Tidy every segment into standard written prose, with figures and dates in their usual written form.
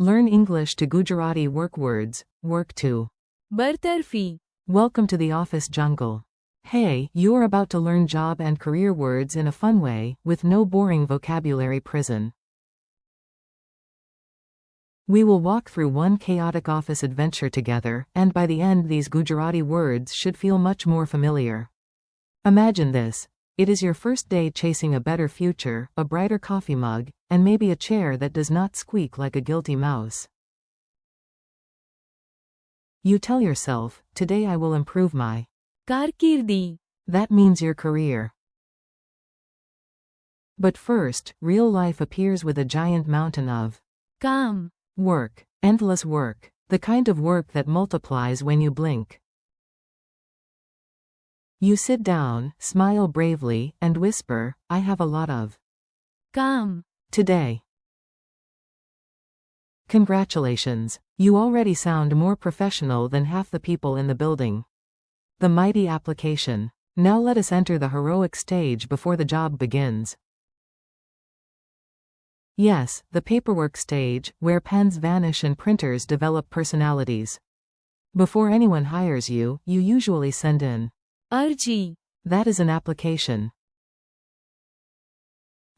Learn English to Gujarati work words, work to. Bartarfi. Welcome to the office jungle. Hey, you're about to learn job and career words in a fun way, with no boring vocabulary prison. We will walk through one chaotic office adventure together, and by the end these Gujarati words should feel much more familiar. Imagine this. It is your first day chasing a better future, a brighter coffee mug, and maybe a chair that does not squeak like a guilty mouse. You tell yourself, today I will improve my Karkirdi. That means your career. But first, real life appears with a giant mountain of Kam. work, endless work, the kind of work that multiplies when you blink. You sit down, smile bravely, and whisper, I have a lot of Kam. today. Congratulations, you already sound more professional than half the people in the building. The mighty application. Now let us enter the heroic stage before the job begins. Yes, the paperwork stage, where pens vanish and printers develop personalities. Before anyone hires you, you usually send in Arji. That is an application.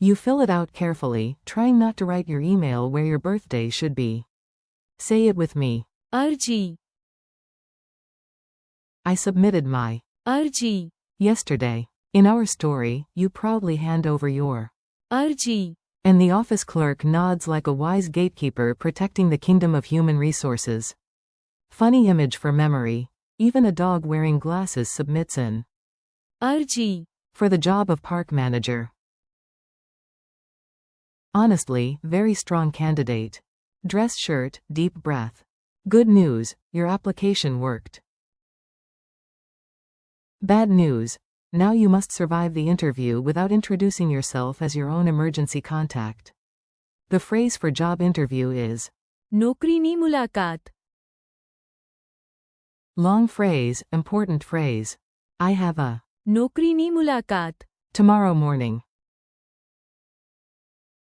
You fill it out carefully, trying not to write your email where your birthday should be. Say it with me. Arji. I submitted my Arji. yesterday. In our story, you proudly hand over your Arji. and the office clerk nods like a wise gatekeeper protecting the kingdom of human resources. Funny image for memory. Even a dog wearing glasses submits in Arji. for the job of park manager. Honestly, very strong candidate. Dress shirt, deep breath. Good news, your application worked. Bad news. Now you must survive the interview without introducing yourself as your own emergency contact. The phrase for job interview is Nokrini mulakat. long phrase, important phrase. I have a Nokrini mulakat. tomorrow morning.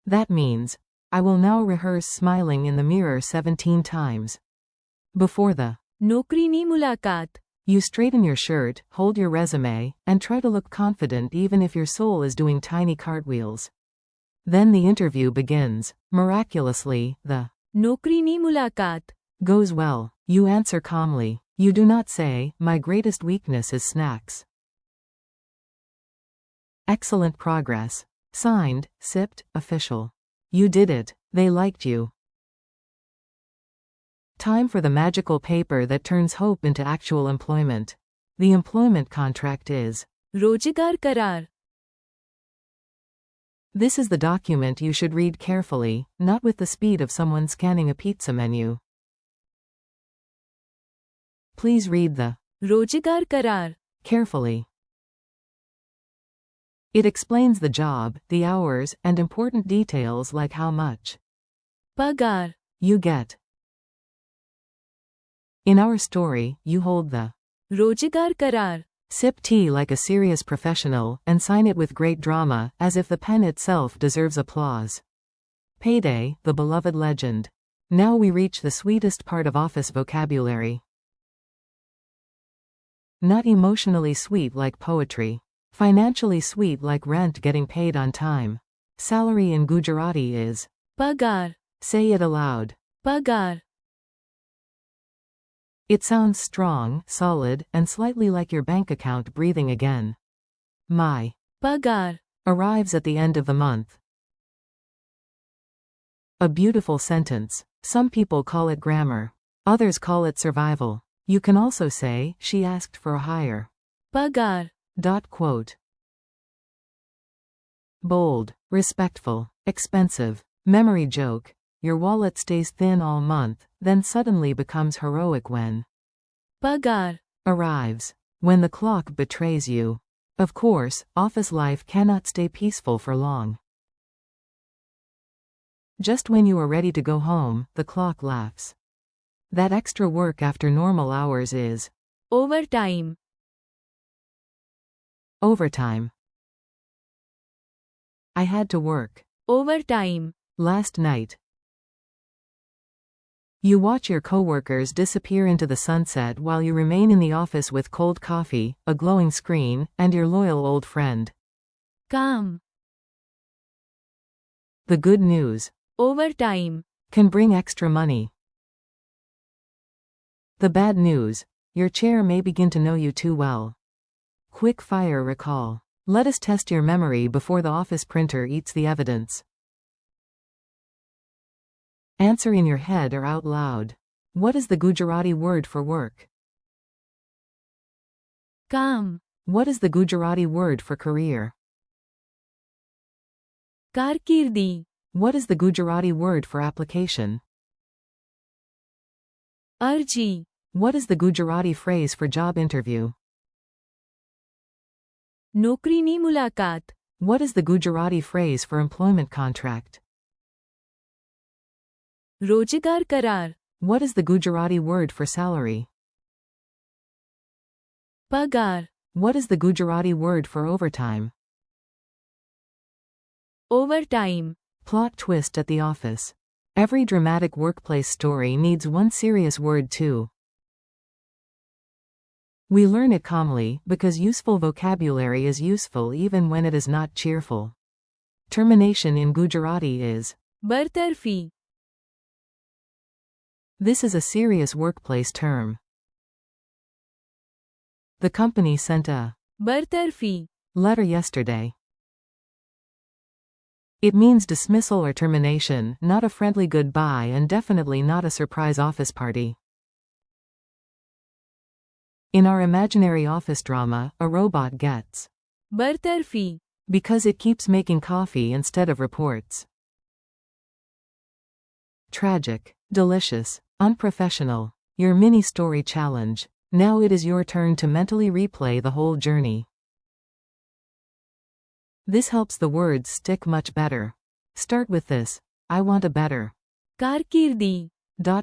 That means, I will now rehearse smiling in the mirror 17 times. Before the Nokrini mulakat. you straighten your shirt, hold your resume, and try to look confident even if your soul is doing tiny cartwheels. Then the interview begins. Miraculously, the Nokrini mulakat. goes well. You answer calmly. You do not say, my greatest weakness is snacks. Excellent progress. Signed, sipped, official. You did it. They liked you. Time for the magical paper that turns hope into actual employment. The employment contract is Rojigar karar. This is the document you should read carefully, not with the speed of someone scanning a pizza menu. Please read the Rojigar karar. carefully. It explains the job, the hours, and important details like how much Pagar. you get. In our story, you hold the Rojigar karar. sip tea like a serious professional, and sign it with great drama, as if the pen itself deserves applause. Payday, the beloved legend. Now we reach the sweetest part of office vocabulary. Not emotionally sweet like poetry. Financially sweet like rent getting paid on time. Salary in Gujarati is Pagar. say it aloud. Pagar. It sounds strong, solid, and slightly like your bank account breathing again. My Pagar. arrives at the end of the month. A beautiful sentence. Some people call it grammar. Others call it survival. You can also say, she asked for a higher. Pagar. Quote. Bold, respectful, expensive. Memory joke. Your wallet stays thin all month, then suddenly becomes heroic when Pagar. arrives. When the clock betrays you. Of course, office life cannot stay peaceful for long. Just when you are ready to go home, the clock laughs. That extra work after normal hours is Overtime. overtime. I had to work Overtime. last night. You watch your coworkers disappear into the sunset while you remain in the office with cold coffee, a glowing screen, and your loyal old friend. Calm. The good news. Overtime. Can bring extra money. The bad news. Your chair may begin to know you too well. Quick fire recall. Let us test your memory before the office printer eats the evidence. Answer in your head or out loud. What is the Gujarati word for work? Calm. What is the Gujarati word for career? Karkirdi. What is the Gujarati word for application? Arji. What is the Gujarati phrase for job interview? Nokrini mulakat. What is the Gujarati phrase for employment contract? Rojigar karar. What is the Gujarati word for salary? Pagar. What is the Gujarati word for overtime? Overtime. Plot twist at the office. Every dramatic workplace story needs one serious word too. We learn it calmly because useful vocabulary is useful even when it is not cheerful. Termination in Gujarati is Bartarfi. This is a serious workplace term. The company sent a Bartarfi. letter yesterday. It means dismissal or termination, not a friendly goodbye and definitely not a surprise office party. In our imaginary office drama, a robot gets Bartarfi. because it keeps making coffee instead of reports. Tragic, delicious, unprofessional. Your mini story challenge. Now it is your turn to mentally replay the whole journey. This helps the words stick much better. Start with this. I want a better. Karkirdi.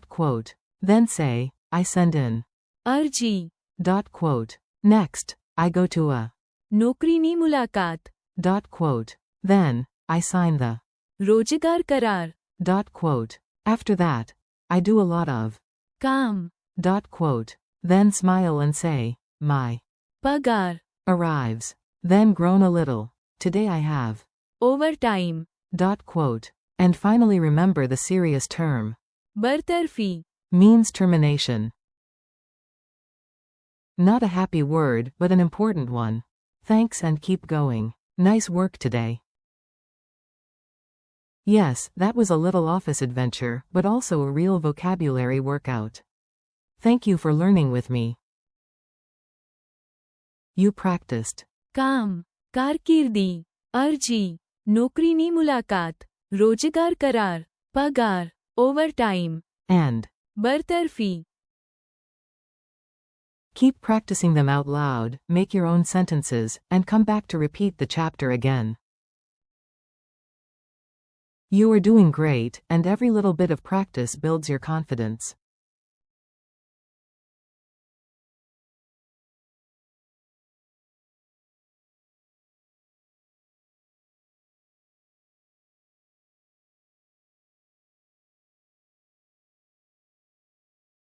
Quote. Then say, I send in. Arji. Quote. Next, I go to a. Nokrini mulakat. Quote. Then, I sign the. Rojigar karar. Quote. After that, I do a lot of. Calm. Quote. Then smile and say, my. Pagar. Arrives. Then groan a little. Today I have. Overtime. Quote. And finally remember the serious term. Bartarfi. Means termination. Not a happy word, but an important one. Thanks and keep going. Nice work today. Yes, that was a little office adventure, but also a real vocabulary workout. Thank you for learning with me. You practiced. Calm. Karkirdi. Arji. Nokrini mulakat. Rojigar karar. Pagar. Overtime. And Bartarfi. keep practicing them out loud, make your own sentences, and come back to repeat the chapter again. You are doing great, and every little bit of practice builds your confidence.